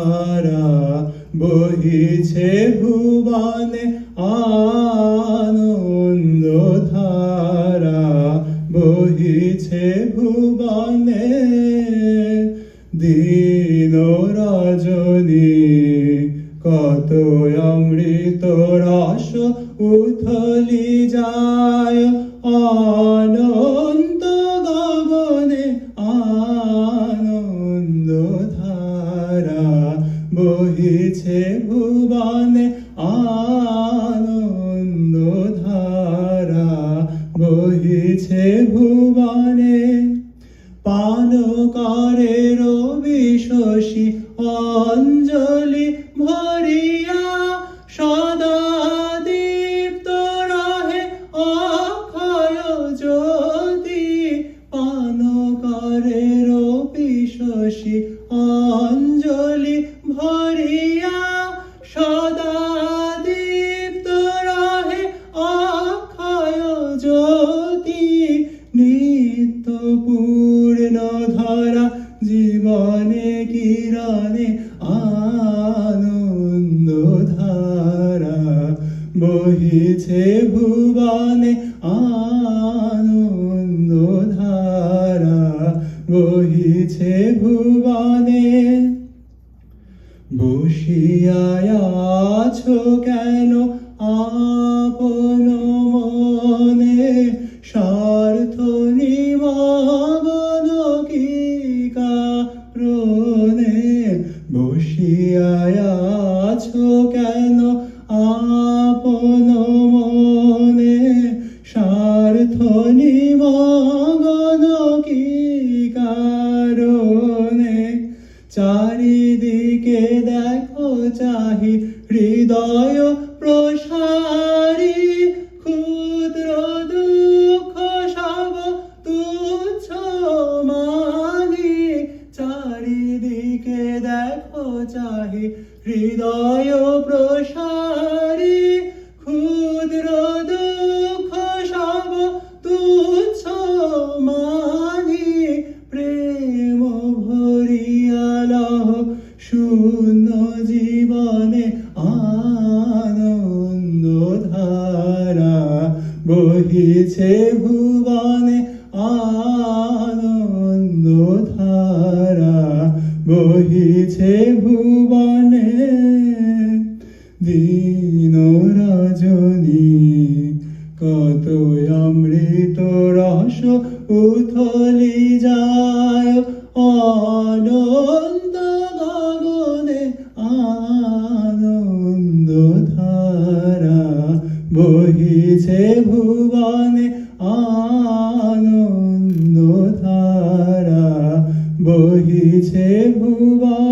ধারা বহিছে ভুবনে আনন্দ ধারা বহিছে ভুবনে দিন রজনী কত অমৃত রস উথলি যায় অনন্ত গগনে আনন্দ ধারা বহিছে ভুবনে আনন্দ ধারা বহিছে ভুবনে পান করে রবি শশী অঞ্জলি ভরিয়া সদা দীপ্ত রহে অক্ষয় জ্যোতি পান করে রবি শশী অঞ্জলি ভরিয়া সদা দীপ্ত রহে অক্ষয় জ্যোতি নিত্য পূর্ণ ধরা জীবনে কিরণে আনন্দ ধারা বহিছে ভুবনে আনন্দ ধারা বহিছে ভুবনে বসিয়া আছো কেন আপন মনে স্বার্থ নিমগ্ন কি কারণে বসিয়া আছো কেন আপন মনে স্বার্থ নিমগ্ন কি কারণে চারিদিকে দেখো চাহি হৃদয় প্রসারী ক্ষুদ্র দুঃখ সব তুচ্ছ মানি চারিদিকে দেখো চাহি হৃদয় প্রসারী ক্ষুদ্র দুঃখ সব তুচ্ছ মানি প্রেম ভরিয়া লহ শূন্য জীবনে আনন্দ ধারা বহিছে ভুবনে আনন্দ ধারা বহিছে ভুবনে দিন রজনী কত অমৃত রস উথলি যায় অনন্ত গগনে আনন্দ ধারা বহিছে ভুবনে আনন্দ ধারা বহিছে ভুবনে।